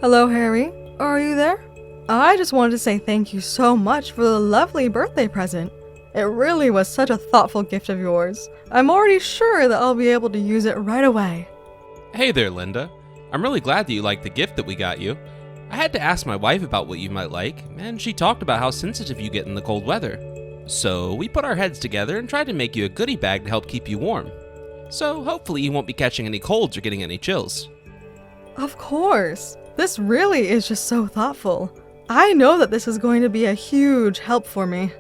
Hello, Harry. Are you there? I just wanted to say thank you so much for the lovely birthday present. It really was such a thoughtful gift of yours. I'm already sure that I'll be able to use it right away. Hey there, Linda. I'm really glad that you liked the gift that we got you. I had to ask my wife about what you might like, and she talked about how sensitive you get in the cold weather. So we put our heads together and tried to make you a goodie bag to help keep you warm. So hopefully you won't be catching any colds or getting any chills. Of course. This really is just so thoughtful. I know that this is going to be a huge help for me.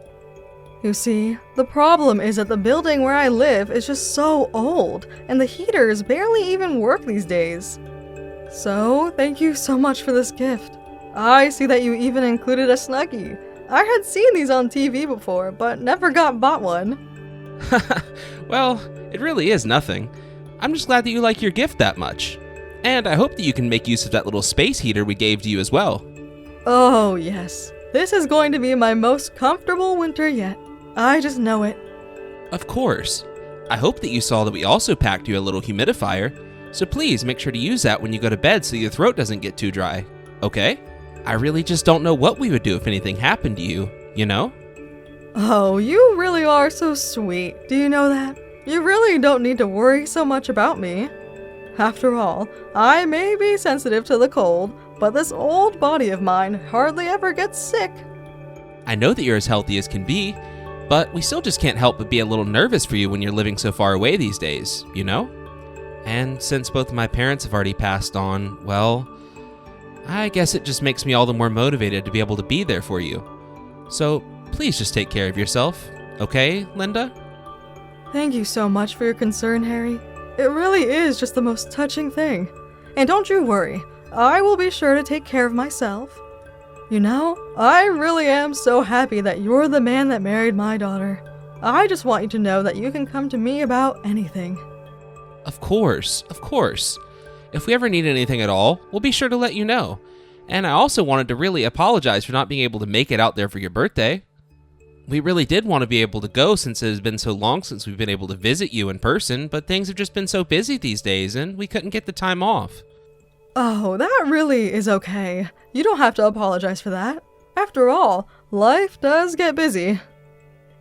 You see, the problem is that the building where I live is just so old, and the heaters barely even work these days. So, thank you so much for this gift. I see that you even included a Snuggie. I had seen these on TV before, but never bought one. Well, it really is nothing. I'm just glad that you like your gift that much. And I hope that you can make use of that little space heater we gave to you as well. Oh, yes. This is going to be my most comfortable winter yet. I just know it. Of course. I hope that you saw that we also packed you a little humidifier, so please make sure to use that when you go to bed so your throat doesn't get too dry, okay? I really just don't know what we would do if anything happened to you, you know? Oh, you really are so sweet. Do you know that? You really don't need to worry so much about me. After all, I may be sensitive to the cold, but this old body of mine hardly ever gets sick. I know that you're as healthy as can be, but we still just can't help but be a little nervous for you when you're living so far away these days, you know? And since both of my parents have already passed on, well, I guess it just makes me all the more motivated to be able to be there for you. So please just take care of yourself, okay, Linda? Thank you so much for your concern, Harry. It really is just the most touching thing. And don't you worry, I will be sure to take care of myself. You know, I really am so happy that you're the man that married my daughter. I just want you to know that you can come to me about anything. Of course, of course. If we ever need anything at all, we'll be sure to let you know. And I also wanted to really apologize for not being able to make it out there for your birthday. We really did want to be able to go since it has been so long since we've been able to visit you in person, but things have just been so busy these days and we couldn't get the time off. Oh, that really is okay. You don't have to apologize for that. After all, life does get busy.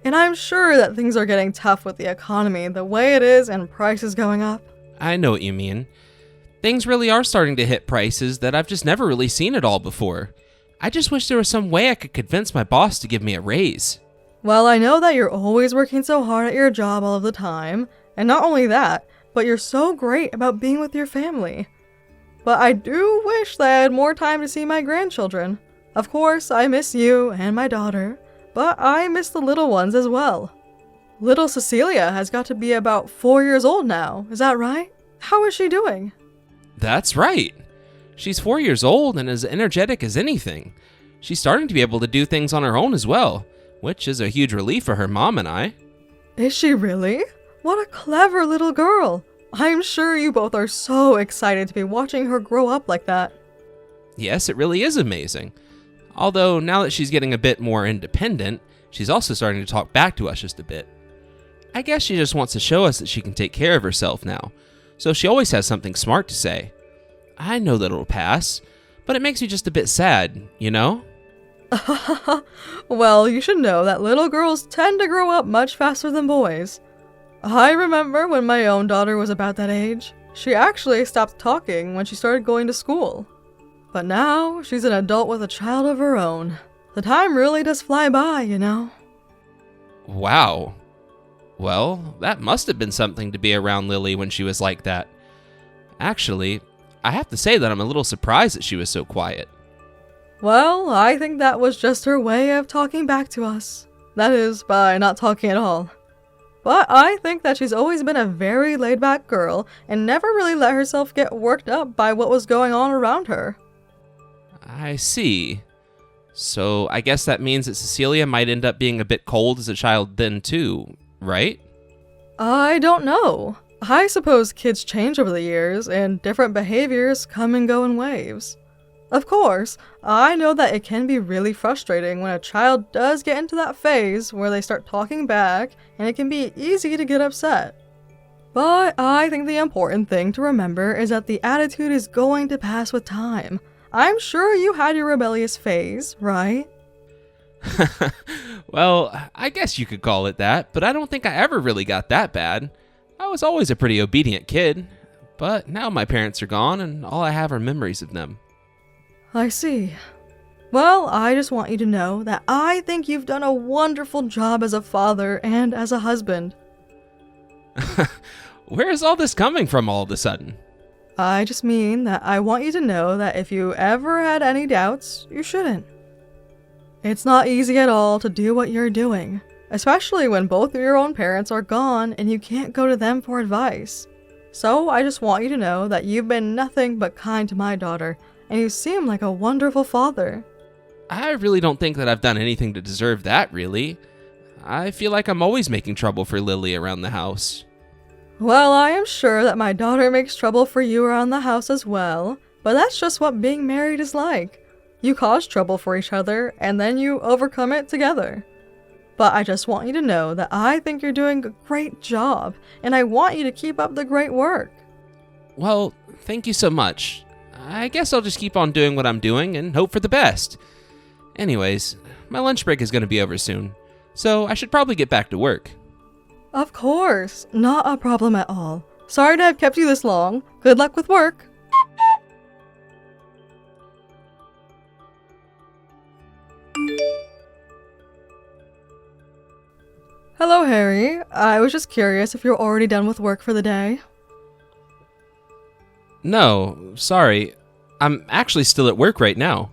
And I'm sure that things are getting tough with the economy the way it is and prices going up. I know what you mean. Things really are starting to hit prices that I've just never really seen at all before. I just wish there was some way I could convince my boss to give me a raise. Well, I know that you're always working so hard at your job all of the time, and not only that, but you're so great about being with your family. But I do wish that I had more time to see my grandchildren. Of course, I miss you and my daughter, but I miss the little ones as well. Little Cecilia has got to be about 4 years old now, is that right? How is she doing? That's right. She's 4 years old and as energetic as anything. She's starting to be able to do things on her own as well, which is a huge relief for her mom and I. Is she really? What a clever little girl. I'm sure you both are so excited to be watching her grow up like that. Yes, it really is amazing. Although now that she's getting a bit more independent, she's also starting to talk back to us just a bit. I guess she just wants to show us that she can take care of herself now, so she always has something smart to say. I know that it'll pass, but it makes me just a bit sad, you know? Well, you should know that little girls tend to grow up much faster than boys. I remember when my own daughter was about that age. She actually stopped talking when she started going to school. But now, she's an adult with a child of her own. The time really does fly by, you know? Wow. Well, that must have been something to be around Lily when she was like that. Actually, I have to say that I'm a little surprised that she was so quiet. Well, I think that was just her way of talking back to us. That is, by not talking at all. But I think that she's always been a very laid-back girl and never really let herself get worked up by what was going on around her. I see. So I guess that means that Cecilia might end up being a bit cold as a child then too, right? I don't know. I suppose kids change over the years and different behaviors come and go in waves. Of course, I know that it can be really frustrating when a child does get into that phase where they start talking back, and it can be easy to get upset. But I think the important thing to remember is that the attitude is going to pass with time. I'm sure you had your rebellious phase, right? Well, I guess you could call it that, but I don't think I ever really got that bad. I was always a pretty obedient kid, but now my parents are gone and all I have are memories of them. I see. Well, I just want you to know that I think you've done a wonderful job as a father and as a husband. Where is all this coming from all of a sudden? I just mean that I want you to know that if you ever had any doubts, you shouldn't. It's not easy at all to do what you're doing, especially when both of your own parents are gone and you can't go to them for advice. So I just want you to know that you've been nothing but kind to my daughter, and you seem like a wonderful father. I really don't think that I've done anything to deserve that, really. I feel like I'm always making trouble for Lily around the house. Well, I am sure that my daughter makes trouble for you around the house as well, but that's just what being married is like. You cause trouble for each other, and then you overcome it together. But I just want you to know that I think you're doing a great job, and I want you to keep up the great work. Well, thank you so much. I guess I'll just keep on doing what I'm doing and hope for the best. Anyways, my lunch break is going to be over soon, so I should probably get back to work. Of course, not a problem at all. Sorry to have kept you this long. Good luck with work. Hello, Harry. I was just curious if you're already done with work for the day. No, sorry. I'm actually still at work right now.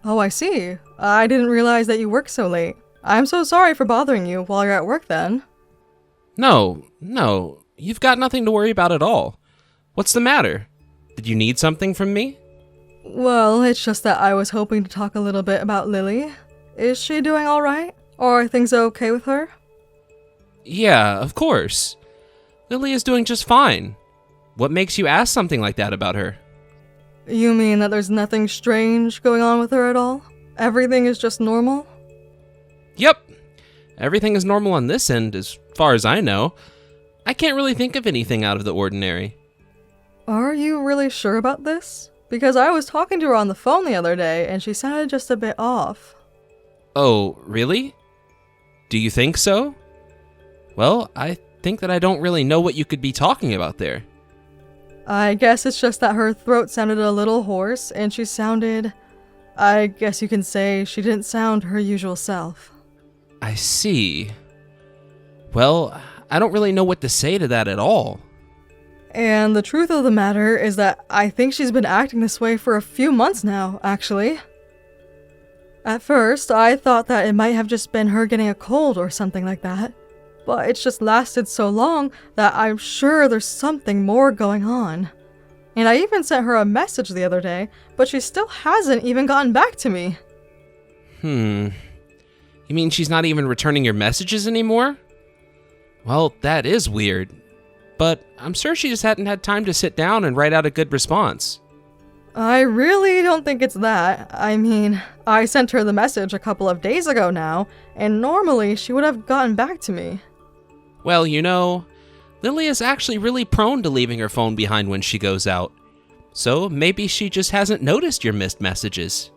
Oh, I see. I didn't realize that you work so late. I'm so sorry for bothering you while you're at work then. No, you've got nothing to worry about at all. What's the matter? Did you need something from me? Well, it's just that I was hoping to talk a little bit about Lily. Is she doing all right? Or are things okay with her? Yeah, of course. Lily is doing just fine. What makes you ask something like that about her? You mean that there's nothing strange going on with her at all? Everything is just normal? Yep. Everything is normal on this end, as far as I know. I can't really think of anything out of the ordinary. Are you really sure about this? Because I was talking to her on the phone the other day, and she sounded just a bit off. Oh, really? Do you think so? Well, I think that I don't really know what you could be talking about there. I guess it's just that her throat sounded a little hoarse, and she sounded... I guess you can say she didn't sound her usual self. I see. Well, I don't really know what to say to that at all. And the truth of the matter is that I think she's been acting this way for a few months now, actually. At first, I thought that it might have just been her getting a cold or something like that. But it's just lasted so long that I'm sure there's something more going on. And I even sent her a message the other day, but she still hasn't even gotten back to me. You mean she's not even returning your messages anymore? Well, that is weird. But I'm sure she just hadn't had time to sit down and write out a good response. I really don't think it's that. I mean, I sent her the message a couple of days ago now, and normally she would have gotten back to me. Well, you know, Lily is actually really prone to leaving her phone behind when she goes out. So maybe she just hasn't noticed your missed messages.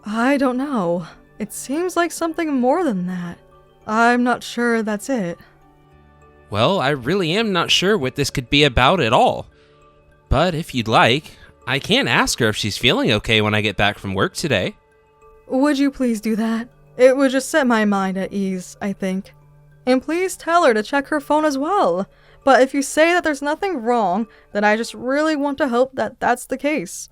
I don't know. It seems like something more than that. I'm not sure that's it. Well, I really am not sure what this could be about at all. But if you'd like, I can ask her if she's feeling okay when I get back from work today. Would you please do that? It would just set my mind at ease, I think. And please tell her to check her phone as well. But if you say that there's nothing wrong, then I just really want to hope that that's the case.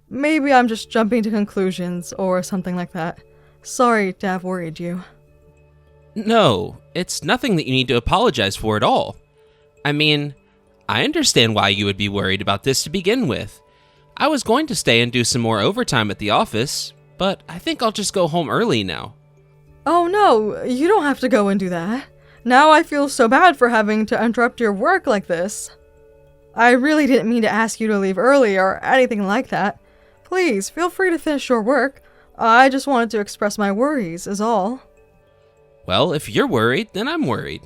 Maybe I'm just jumping to conclusions or something like that. Sorry to have worried you. No, it's nothing that you need to apologize for at all. I mean, I understand why you would be worried about this to begin with. I was going to stay and do some more overtime at the office, but I think I'll just go home early now. Oh no, you don't have to go and do that. Now I feel so bad for having to interrupt your work like this. I really didn't mean to ask you to leave early or anything like that. Please, feel free to finish your work. I just wanted to express my worries, is all. Well, if you're worried, then I'm worried.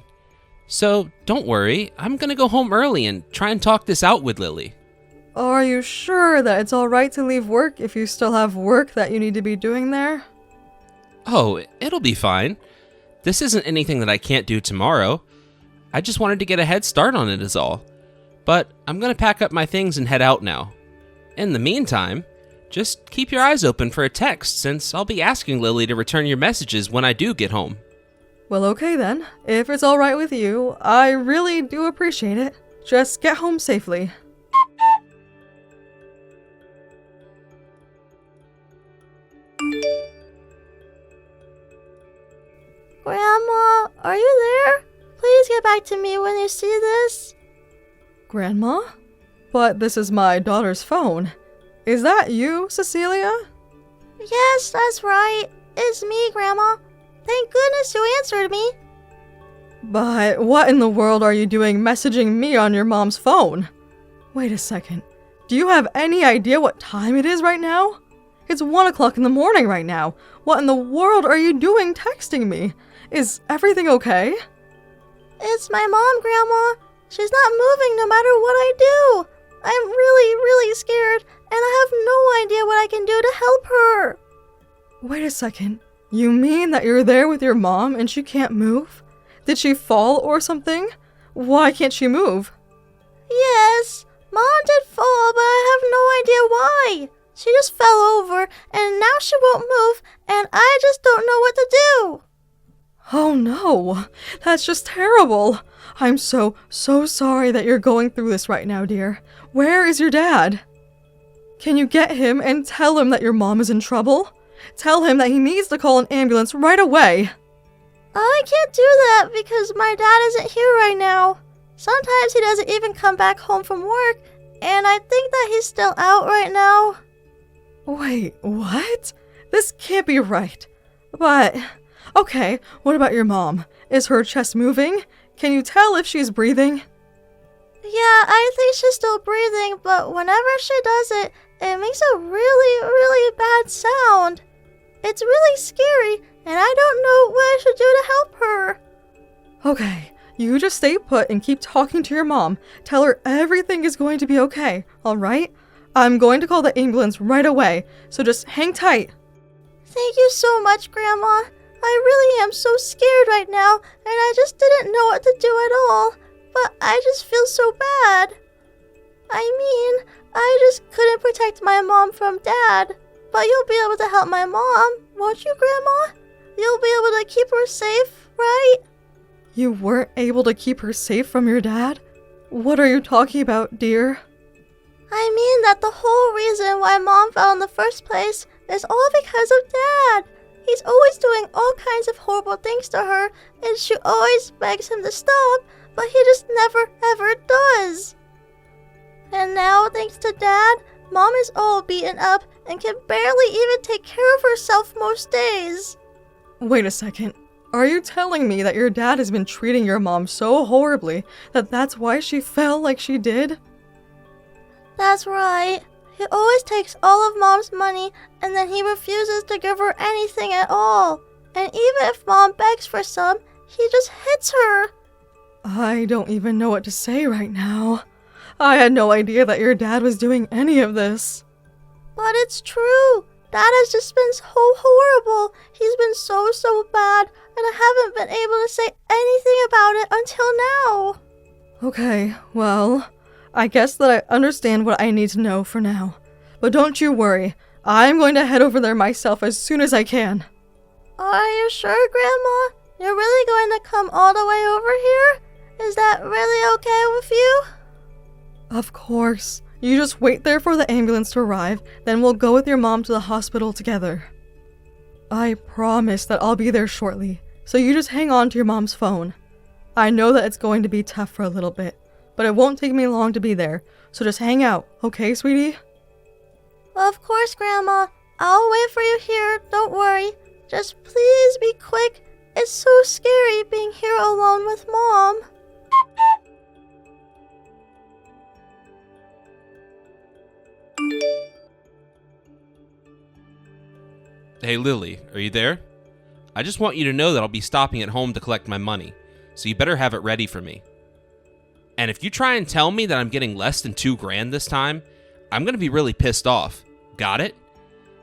So don't worry, I'm gonna go home early and try and talk this out with Lily. Are you sure that it's alright to leave work if you still have work that you need to be doing there? Oh, it'll be fine. This isn't anything that I can't do tomorrow. I just wanted to get a head start on it is all. But I'm gonna pack up my things and head out now. In the meantime, just keep your eyes open for a text since I'll be asking Lily to return your messages when I do get home. Well, okay then. If it's alright with you, I really do appreciate it. Just get home safely. Grandma, are you there? Please get back to me when you see this. Grandma? But this is my daughter's phone. Is that you, Cecilia? Yes, that's right. It's me, Grandma. Thank goodness you answered me. But what in the world are you doing messaging me on your mom's phone? Wait a second. Do you have any idea what time it is right now? It's 1 o'clock in the morning right now. What in the world are you doing texting me? Is everything okay? It's my mom, Grandma. She's not moving no matter what I do. I'm really scared, and I have no idea what I can do to help her. Wait a second. You mean that you're there with your mom and she can't move? Did she fall or something? Why can't she move? Yes, Mom did fall, but I have no idea why. She just fell over, and now she won't move, and I just don't know what to do. Oh no, that's just terrible. I'm so sorry that you're going through this right now, dear. Where is your dad? Can you get him and tell him that your mom is in trouble? Tell him that he needs to call an ambulance right away. I can't do that because my dad isn't here right now. Sometimes he doesn't even come back home from work, and I think that he's still out right now. Wait, what? This can't be right. But, okay, what about your mom? Is her chest moving? Can you tell if she's breathing? Yeah, I think she's still breathing, but whenever she does it, it makes a really bad sound. It's really scary, and I don't know what I should do to help her. Okay, you just stay put and keep talking to your mom. Tell her everything is going to be okay, alright? I'm going to call the ambulance right away, so just hang tight. Thank you so much, Grandma. I really am so scared right now, and I just didn't know what to do at all. But I just feel so bad. I mean, I just couldn't protect my mom from Dad. But you'll be able to help my mom, won't you, Grandma? You'll be able to keep her safe, right? You weren't able to keep her safe from your dad? What are you talking about, dear? I mean that the whole reason why Mom fell in the first place is all because of Dad. He's always doing all kinds of horrible things to her, and she always begs him to stop, but he just never ever does. And now, thanks to Dad, Mom is all beaten up and can barely even take care of herself most days. Wait a second. Are you telling me that your dad has been treating your mom so horribly that that's why she fell like she did? That's right. He always takes all of Mom's money, and then he refuses to give her anything at all. And even if Mom begs for some, he just hits her. I don't even know what to say right now. I had no idea that your dad was doing any of this. But it's true. Dad has just been so horrible. He's been so bad, and I haven't been able to say anything about it until now. Okay, well, I guess that I understand what I need to know for now. But don't you worry. I'm going to head over there myself as soon as I can. Are you sure, Grandma? You're really going to come all the way over here? Is that really okay with you? Of course. You just wait there for the ambulance to arrive, then we'll go with your mom to the hospital together. I promise that I'll be there shortly, so you just hang on to your mom's phone. I know that it's going to be tough for a little bit, but it won't take me long to be there, so just hang out, okay, sweetie? Of course, Grandma. I'll wait for you here, don't worry. Just please be quick. It's so scary being here alone with Mom. Hey Lily, are you there? I just want you to know that I'll be stopping at home to collect my money, so you better have it ready for me. And if you try and tell me that I'm getting less than $2,000 this time, I'm going to be really pissed off. Got it?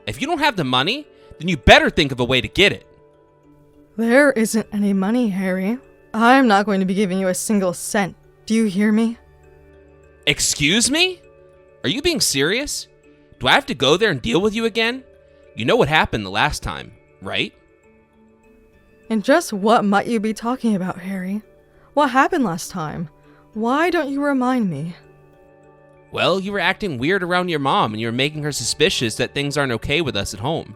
If you don't have the money, then you better think of a way to get it. There isn't any money, Harry. I'm not going to be giving you a single cent. Do you hear me? Excuse me? Are you being serious? Do I have to go there and deal with you again? You know what happened the last time, right? And just what might you be talking about, Harry? What happened last time? Why don't you remind me? Well, you were acting weird around your mom and you were making her suspicious that things aren't okay with us at home.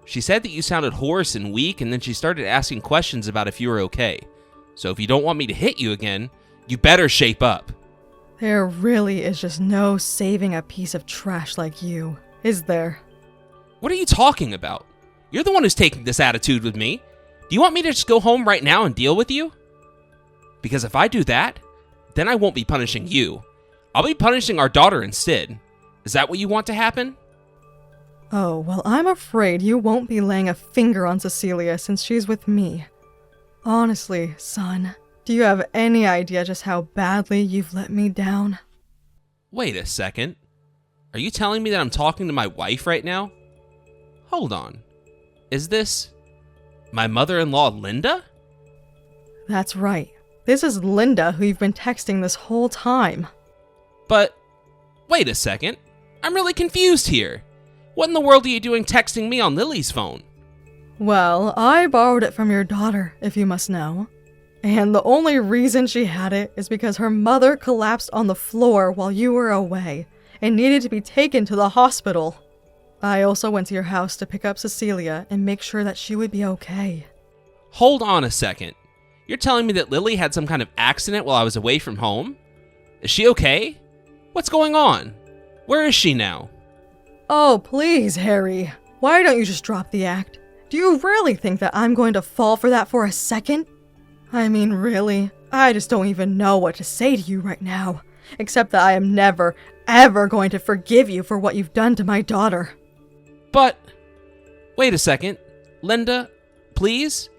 She said that you sounded hoarse and weak, and then she started asking questions about if you were okay. So if you don't want me to hit you again, you better shape up. There really is just no saving a piece of trash like you, is there? What are you talking about? You're the one who's taking this attitude with me. Do you want me to just go home right now and deal with you? Because if I do that, then I won't be punishing you. I'll be punishing our daughter instead. Is that what you want to happen? Oh, well, I'm afraid you won't be laying a finger on Cecilia since she's with me. Honestly, son, do you have any idea just how badly you've let me down? Wait a second. Are you telling me that I'm talking to my wife right now? Hold on. Is this my mother-in-law, Linda? That's right. This is Linda who you've been texting this whole time. But, wait a second. I'm really confused here. What in the world are you doing texting me on Lily's phone? Well, I borrowed it from your daughter, if you must know. And the only reason she had it is because her mother collapsed on the floor while you were away and needed to be taken to the hospital. I also went to your house to pick up Cecilia and make sure that she would be okay. Hold on a second. You're telling me that Lily had some kind of accident while I was away from home? Is she okay? What's going on? Where is she now? Oh, please, Harry. Why don't you just drop the act? Do you really think that I'm going to fall for that for a second? I mean, really, I just don't even know what to say to you right now, except that I am never, ever going to forgive you for what you've done to my daughter. But, wait a second. Linda, please?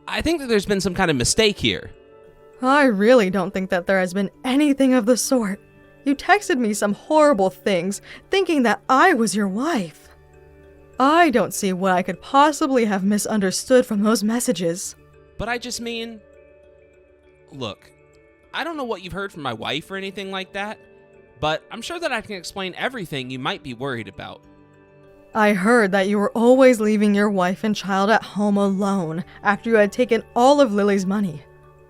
I think that there's been some kind of mistake here. I really don't think that there has been anything of the sort. You texted me some horrible things, thinking that I was your wife. I don't see what I could possibly have misunderstood from those messages. But I just mean... Look, I don't know what you've heard from my wife or anything like that, but I'm sure that I can explain everything you might be worried about. I heard that you were always leaving your wife and child at home alone after you had taken all of Lily's money.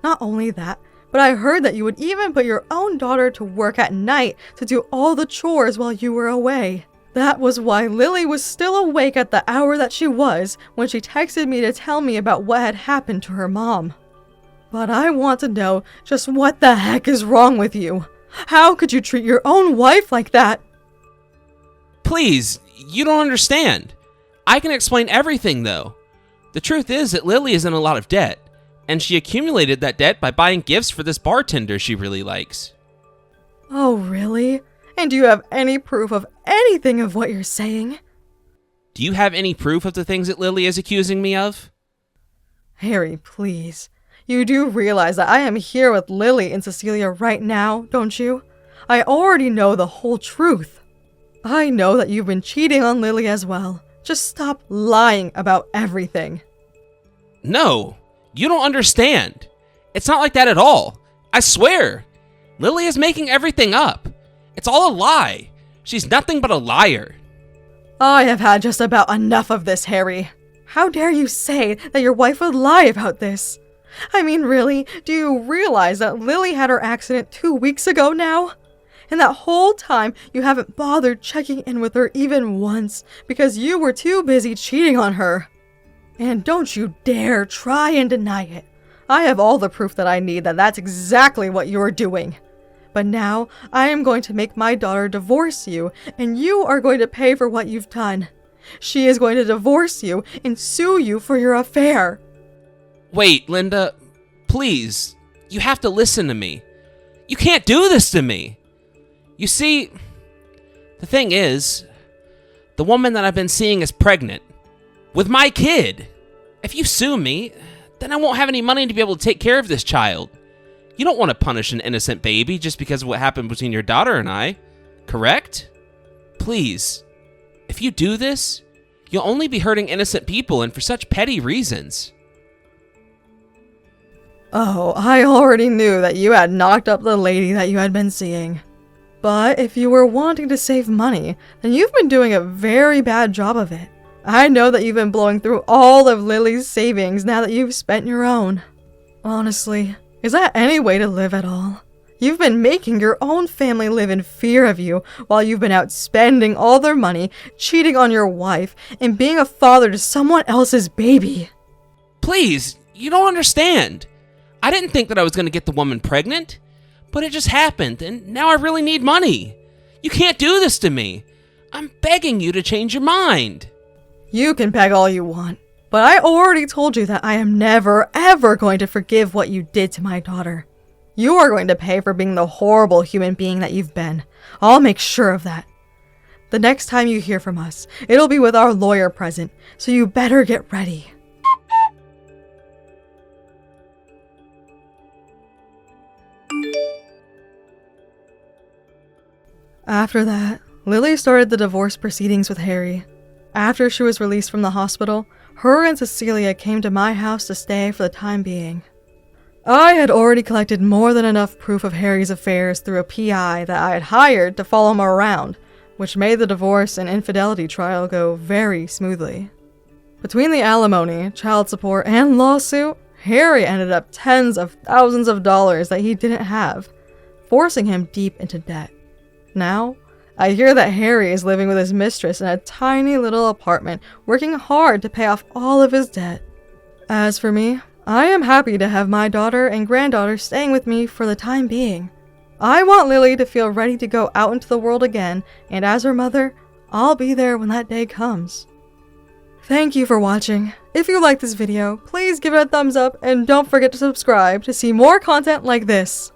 Not only that, but I heard that you would even put your own daughter to work at night to do all the chores while you were away. That was why Lily was still awake at the hour that she was when she texted me to tell me about what had happened to her mom. But I want to know just what the heck is wrong with you? How could you treat your own wife like that? Please, you don't understand. I can explain everything, though. The truth is that Lily is in a lot of debt, and she accumulated that debt by buying gifts for this bartender she really likes. Oh, really? And do you have any proof of anything of what you're saying? Do you have any proof of the things that Lily is accusing me of? Harry, please. You do realize that I am here with Lily and Cecilia right now, don't you? I already know the whole truth. I know that you've been cheating on Lily as well. Just stop lying about everything. No, you don't understand. It's not like that at all. I swear. Lily is making everything up. It's all a lie. She's nothing but a liar. I have had just about enough of this, Harry. How dare you say that your wife would lie about this? I mean, really, do you realize that Lily had her accident 2 weeks ago now? And that whole time, you haven't bothered checking in with her even once because you were too busy cheating on her. And don't you dare try and deny it. I have all the proof that I need that that's exactly what you're doing. But now, I am going to make my daughter divorce you, and you are going to pay for what you've done. She is going to divorce you and sue you for your affair. Wait, Linda, please. You have to listen to me. You can't do this to me. You see, the thing is, the woman that I've been seeing is pregnant with my kid. If you sue me, then I won't have any money to be able to take care of this child. You don't want to punish an innocent baby just because of what happened between your daughter and I, correct? Please, if you do this, you'll only be hurting innocent people and for such petty reasons. Oh, I already knew that you had knocked up the lady that you had been seeing. But if you were wanting to save money, then you've been doing a very bad job of it. I know that you've been blowing through all of Lily's savings now that you've spent your own. Honestly, is that any way to live at all? You've been making your own family live in fear of you while you've been out spending all their money, cheating on your wife, and being a father to someone else's baby. Please, you don't understand. I didn't think that I was going to get the woman pregnant, but it just happened, and now I really need money. You can't do this to me. I'm begging you to change your mind. You can beg all you want, but I already told you that I am never, ever going to forgive what you did to my daughter. You are going to pay for being the horrible human being that you've been. I'll make sure of that. The next time you hear from us, it'll be with our lawyer present, so you better get ready. After that, Lily started the divorce proceedings with Harry. After she was released from the hospital, her and Cecilia came to my house to stay for the time being. I had already collected more than enough proof of Harry's affairs through a PI that I had hired to follow him around, which made the divorce and infidelity trial go very smoothly. Between the alimony, child support, and lawsuit, Harry ended up tens of thousands of dollars that he didn't have, forcing him deep into debt. Now, I hear that Harry is living with his mistress in a tiny little apartment, working hard to pay off all of his debt. As for me, I am happy to have my daughter and granddaughter staying with me for the time being. I want Lily to feel ready to go out into the world again, and as her mother, I'll be there when that day comes. Thank you for watching. If you liked this video, please give it a thumbs up and don't forget to subscribe to see more content like this.